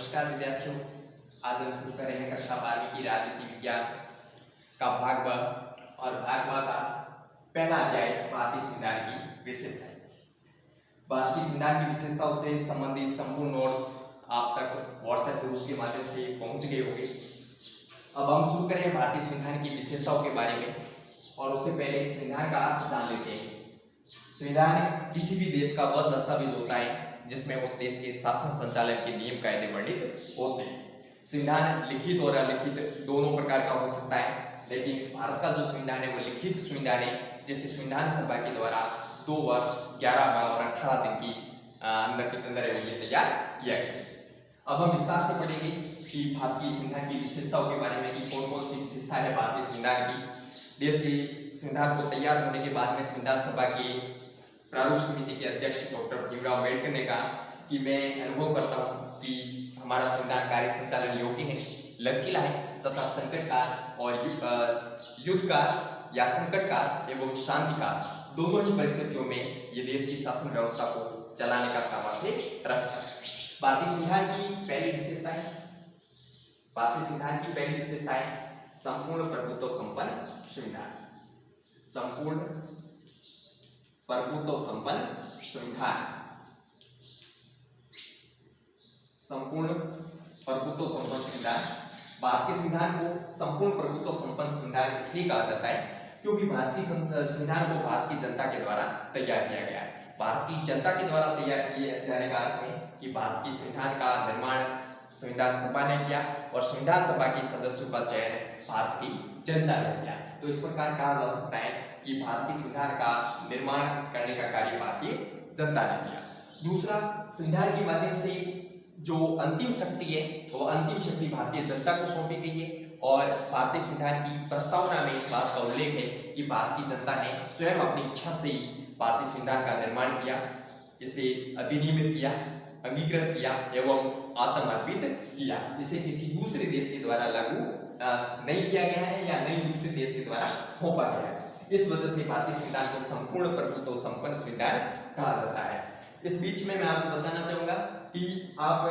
नमस्कार विद्यार्थियों, आज हम शुरू कर रहे हैं कक्षा 12वीं की राजनीति विज्ञान का भाग ब और भाग ब का पहला अध्याय भारतीय संविधान की विशेषताएं। भारतीय संविधान की विशेषताओं से संबंधित संपूर्ण नोट्स आप तक व्हाट्सएप ग्रुप के माध्यम से पहुंच गए होंगे। अब हम शुरू करें भारतीय संविधान की विशेषताओं के बारे में, और उससे पहले संविधान का अर्थ जान लेते हैं। संविधान किसी भी देश का वह दस्तावेज होता है जिसमें उस देश के शासन संचालन के नियम कायदे वर्णित होते हैं। संविधान लिखित और अलिखित दोनों प्रकार का हो सकता है, लेकिन भारत का जो संविधान है वो लिखित संविधान है, जिसे संविधान सभा के द्वारा 2 वर्ष 11 माह और 18 दिन की अंदर ये तैयार किया गया। अब हम विस्तार से पढ़ेंगे कि भारतीय संविधान की विशेषताओं के बारे में कि कौन कौन सी विशेषता है भारतीय संविधान की। देश के संविधान को तैयार होने के बाद में संविधान सभा के प्रारूप समिति के अध्यक्ष डॉक्टर भीमराव अम्बेडकर ने कहा कि मैं अनुभव करता हूँ कि हमारा संविधान कार्य संचालन योग्य है, लचीला है तथा संकट काल और युद्ध काल या संकट काल एवं शांति काल दोनों ही परिस्थितियों में ये देश की शासन व्यवस्था को चलाने का सामर्थ्य रखता है। भारतीय संविधान की पहली विशेषता है, भारतीय संविधान की पहली विशेषता है संपूर्ण प्रभुत्व संपन्न संविधान। संपूर्ण प्रभुत्व संपन्न संविधान। संपूर्ण प्रभुत्व संपन्न संविधान। भारतीय संविधान को संपूर्ण प्रभुत्व संपन्न संविधान इसलिए कहा जाता है क्योंकि भारतीय संविधान को भारत की जनता के द्वारा तैयार किया गया है। भारत की जनता के द्वारा तैयार किए जाने का अर्थ है कि भारत की संविधान का निर्माण संविधान सभा ने किया और संविधान सभा के सदस्यों का चयन भारत की जनता ने किया। तो इस प्रकार कहा जा सकता है कि भारतीय संविधान का निर्माण करने का कार्य भारतीय जनता ने किया। दूसरा, संविधान के माध्यम से जो अंतिम शक्ति है वो अंतिम शक्ति भारतीय जनता को सौंपी गई है, और भारतीय संविधान की प्रस्तावना में इस बात का उल्लेख है कि भारतीय जनता ने स्वयं अपनी इच्छा से भारतीय संविधान का निर्माण किया, इसे अधिनियमित किया, अंगीकृत किया एवं आत्मर्पित किया। इसे किसी दूसरे देश के द्वारा लागू नहीं किया गया है या नहीं दूसरे देश के द्वारा थोपा गया है। इस वजह से भारतीय संविधान को संपूर्ण प्रभुत्व संपन्न संविधान कहा जाता है। इस बीच में मैं आपको बताना चाहूंगा कि आप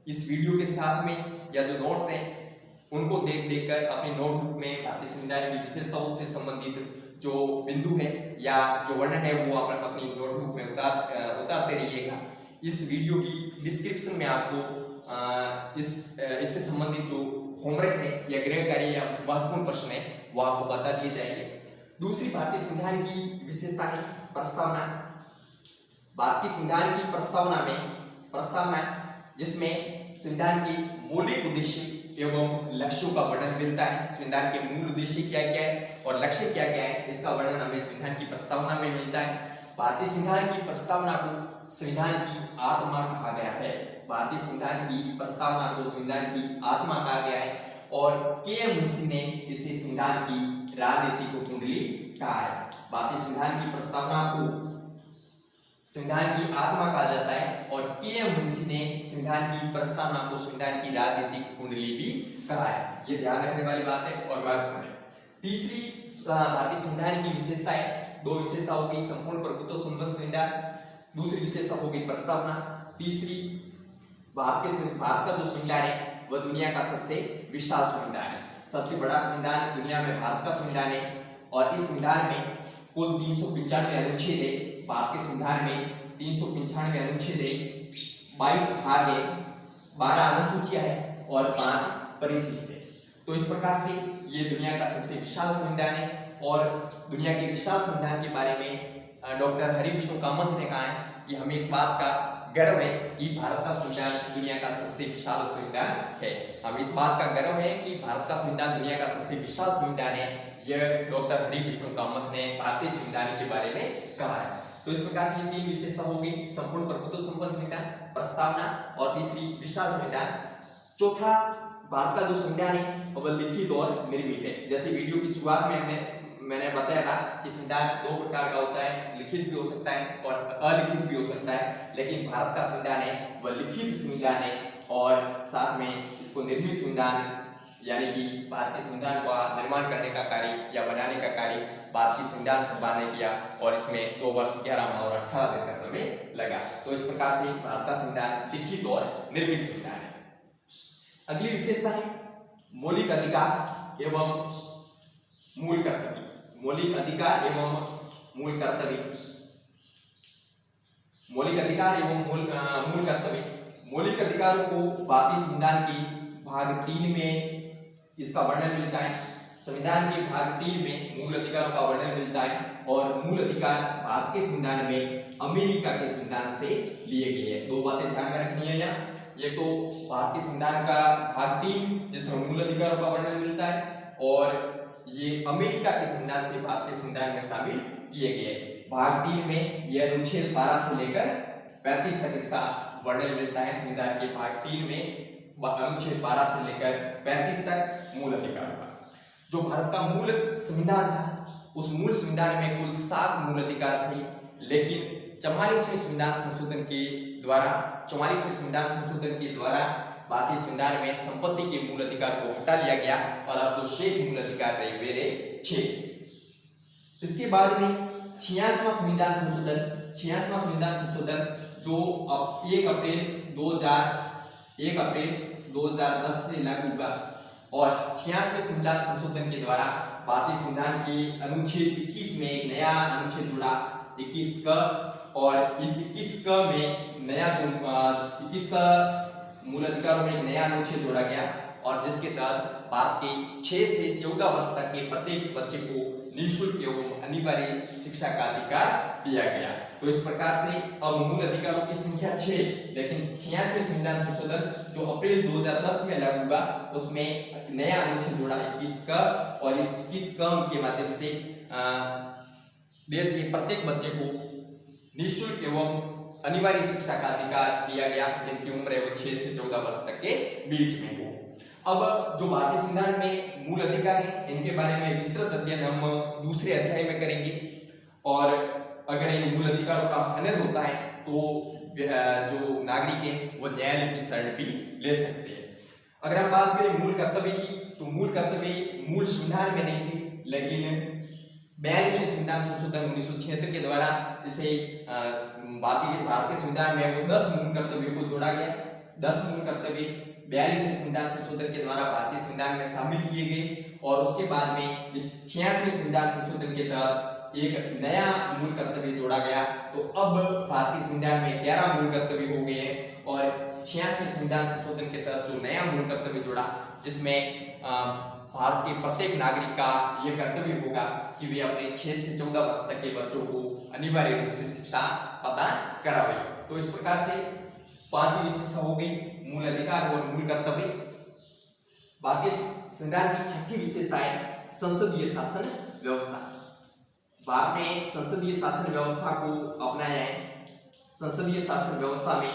इस वीडियो के साथ में या जो नोट्स हैं उनको देख कर अपनी नोटबुक में भारतीय संविधान की विशेषताओं से संबंधित जो बिंदु है या जो वर्णन है वो आप अपनी नोटबुक में उतारते रहिएगा। इस वीडियो की डिस्क्रिप्शन में आपको इससे संबंधित जो होमवर्क है या गृह कार्य या महत्वपूर्ण प्रश्न है वो आपको बता दिए जाएंगे। दूसरी भारतीय संविधान की विशेषता है प्रस्तावना। भारतीय संविधान की प्रस्तावना जिसमें संविधान के मौलिक उद्देश्य एवं लक्ष्यों का वर्णन मिलता है। संविधान के मूल उद्देश्य क्या क्या है और लक्ष्य क्या क्या है, इसका वर्णन हमें संविधान की प्रस्तावना में मिलता है। भारतीय संविधान की प्रस्तावना को संविधान की आत्मा कहा गया है। भारतीय संविधान की प्रस्तावना को संविधान की आत्मा कहा गया है, और के.एम. मुंशी ने इसे संविधान की राजनीतिक कुंडली कहा है। भारतीय संविधान की प्रस्तावना को संविधान की आत्मा कहा जाता है, और के.एम. मुंशी ने संविधान की प्रस्तावना को संविधान की राजनीतिक कुंडली भी कहा है। ये ध्यान रखने वाली बात है और महत्वपूर्ण है। तीसरी भारतीय संविधान की विशेषता है, 2 विशेषता हो गई, संपूर्ण प्रभुत्व संपन्न संविधान, दूसरी विशेषता हो गई प्रस्तावना। तीसरी, भारत का जो संविधान है वह दुनिया का सबसे विशाल संविधान है। सबसे बड़ा संविधान दुनिया में भारत का संविधान है, और इस संविधान में कुल 395 अनुच्छेद है। भारत के संविधान में 395 अनुच्छेद है, 22 भाग है, 12 अनुसूचियां है और 5 परिशिष्ट है। तो इस प्रकार से ये दुनिया का सबसे विशाल संविधान है, और दुनिया के विशाल संविधान के बारे में डॉक्टर हरिविष्णु कामत ने कहा है कि हमें इस बात का गर्व है कि भारत का संविधान दुनिया का सबसे विशाल संविधान है। हमें इस बात का गर्व है कि भारत का संविधान दुनिया का सबसे विशाल संविधान है। यह डॉक्टर हरिविष्णु कामत ने भारतीय संविधान के बारे में कहा है। तो इस प्रकार से 3 विशेषता हो गई, संपूर्ण प्रभुत्व संपन्न संविधान, प्रस्तावना, और तीसरी विशाल संविधान। चौथा, भारत का जो संविधान है वह लिखित और निर्मित है। जैसे वीडियो की शुरुआत में मैंने बताया था कि संविधान 2 प्रकार का होता है, लिखित भी हो सकता है और अलिखित भी हो सकता है, लेकिन भारत का संविधान है वह लिखित संविधान है, और साथ में इसको निर्मित संविधान यानी कि भारतीय संविधान का निर्माण करने का कार्य या बनाने का कार्य भारतीय संविधान सभा ने किया और इसमें 2 वर्ष 11 माह और 18 दिन का समय लगा। तो इस प्रकार से भारत का संविधान लिखित और निर्मित संविधान है। अगली विशेषता है मौलिक अधिकार एवं मूल कर्तव्य। मौलिक अधिकार एवं मूल कर्तव्य। मौलिक अधिकार एवं मूल कर्तव्य। मौलिक अधिकारों को भारतीय संविधान की भाग 3 में इसका वर्णन मिलता है। संविधान के भाग 3 में मूल अधिकारों का वर्णन मिलता है और मूल अधिकार भारत के संविधान में अमेरिका के संविधान से लिए गए हैं। 2 बातें ध्यान में रखनी है यहाँ। ये तो भारतीय संविधान का भाग 3 जिसमें मूल अधिकारों का वर्णन मिलता है और ये अमेरिका के संविधान से भारत के संविधान में शामिल किए गए। भाग 3 में यह अनुच्छेद 12 से लेकर 35 तक इसका वर्णन मिलता है। संविधान के भाग 3 में अनुच्छेद 12 से लेकर 35 तक मूल अधिकार का। जो भारत का मूल संविधान था उस मूल संविधान में कुल 7 मूल अधिकार थे, लेकिन 44वें संविधान संशोधन के द्वारा भारतीय संविधान में संपत्ति के मूल अधिकार को हटा लिया गया और अब जो शेष मूल अधिकार रहे वे रहे 6। इसके बाद में 86वां संविधान संशोधन जो अब 1 अप्रैल 2010 से लागू हुआ और 86वें संविधान संशोधन के द्वारा भारतीय संविधान के अनुच्छेद 21 में एक नया अनुच्छेद जुड़ा 21 क और इस 21 क में नया जो 21 का मूल अधिकारों में एक नया अनुच्छेद जोड़ा गया और जिसके तहत भारत के 6 से 14 वर्ष तक के प्रत्येक बच्चे को निःशुल्क एवं अनिवार्य शिक्षा का अधिकार दिया गया। तो इस प्रकार से अब मूल अधिकारों की संख्या 6, लेकिन 86वें संविधान संशोधन जो अप्रैल 2010 में लागू हुआ उसमें नया अनुच्छेद जोड़ा 21 का और इस 21 का के माध्यम से देश के प्रत्येक बच्चे को निःशुल्क एवं अनिवार्य शिक्षा का अधिकार दिया गया जिनकी उम्र है वो 6 से 14 वर्ष तक के बीच में हो। अब जो भारतीय संविधान में मूल अधिकार है इनके बारे में विस्तृत अध्ययन हम दूसरे अध्याय में करेंगे और अगर इन मूल अधिकारों का हनन होता है तो जो नागरिक है वो न्यायालय की शरण भी ले सकते हैं। अगर हम बात करें मूल कर्तव्य की तो मूल कर्तव्य मूल संविधान में नहीं थे, लेकिन 42वें संविधान संशोधन 1976 के द्वारा इसे भारत के संविधान में वो 10 मूल कर्तव्यों को जोड़ा गया। 10 मूल कर्तव्य 42वें संविधान संशोधन के द्वारा भारतीय संविधान में शामिल किए गए और उसके बाद में इस 86वें संविधान संशोधन के तहत एक नया मूल कर्तव्य जोड़ा गया। तो अब भारतीय संविधान में 11 मूल कर्तव्य हो गए हैं और 86वें संविधान संशोधन के तहत जो नया मूल कर्तव्य जोड़ा जिसमें भारत के प्रत्येक नागरिक का यह कर्तव्य होगा कि वे अपने 6 से 14 वर्ष तक के बच्चों को अनिवार्य रूप से शिक्षा प्रदान करावे। तो इस प्रकार से 5वीं विशेषता हो गई मूल अधिकार और मूल कर्तव्य। भारतीय संविधान की 6ठी विशेषता है संसदीय शासन व्यवस्था। भारत ने संसदीय शासन व्यवस्था को अपनाया है। संसदीय शासन व्यवस्था में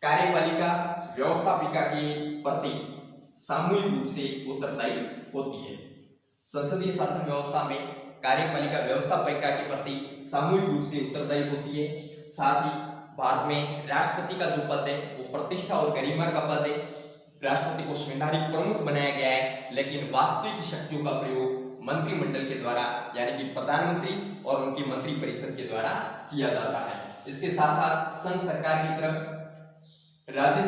कार्यपालिका व्यवस्थापिका के प्रति सामूहिक रूप से उत्तरदायी होती है। संसदीय शासन व्यवस्था में कार्यपालिका व्यवस्थापिका के प्रति सामूहिक रूप से उत्तरदायी होती है। साथ ही भारत में राष्ट्रपति का जो पद है वो प्रतिष्ठा और गरिमा का पद है। राष्ट्रपति को संवैधानिक प्रमुख बनाया गया है, लेकिन वास्तविक शक्तियों का प्रयोग मंत्रिमंडल के द्वारा यानी कि प्रधानमंत्री और उनकी मंत्री परिषद के द्वारा किया जाता है। इसके साथ साथ संघ सरकार की तरफ राज्य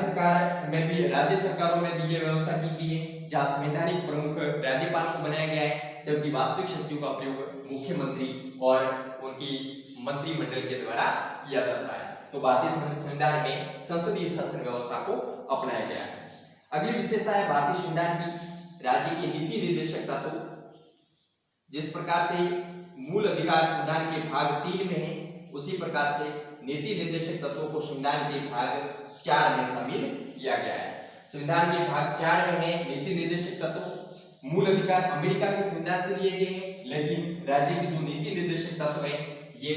सरकारों में भी ये व्यवस्था की गई है जहाँ संवैधानिक प्रमुख राज्यपाल को बनाया गया है, जबकि वास्तविक शक्तियों का प्रयोग मुख्यमंत्री और उनकी मंत्रिमंडल के द्वारा किया जाता है। तो भारतीय संविधान में संसदीय शासन व्यवस्था को अपनाया गया है। अगली विशेषता है भारतीय संविधान की राज्य की नीति निर्देशक तत्व। जिस प्रकार से मूल अधिकार संविधान के भाग 3 में है उसी प्रकार से नीति निर्देशक तत्वों को संविधान के भाग 4 में शामिल किया गया है। संविधान के भाग 4 में है नीति निर्देशक तत्व। मूल अधिकार अमेरिका के संविधान से लिए गए हैं, लेकिन राज्य की जो नीति निर्देशक तत्व है ये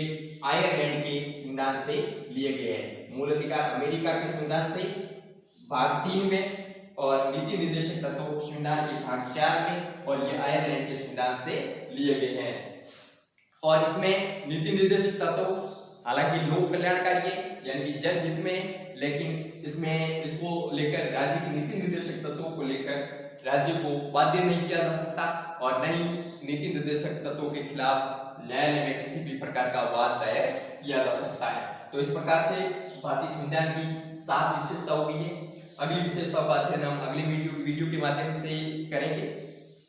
आयरलैंड के संविधान से लिए गए हैं। मूल अधिकार अमेरिका के संविधान से भाग 3 में और नीति निर्देशक तत्व संविधान के भाग 4 में और ये आयरलैंड के संविधान से लिए गए हैं। और इसमें नीति निर्देशक तत्व हालांकि लोक कल्याणकारी है यानी कि जनहित में, लेकिन इसमें इसको लेकर राज्य की नीति निर्देशक तत्वों को लेकर राज्य को बाध्य नहीं किया जा सकता और न ही नीति निर्देशक तत्वों के खिलाफ न्यायालय में किसी भी प्रकार का वाद दायर किया जा सकता है। तो इस प्रकार से भारतीय संविधान की 7 विशेषता होगी है। अगली विशेषताओं का अध्ययन हम अगली वीडियो के माध्यम से करेंगे।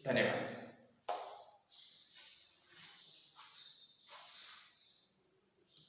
धन्यवाद।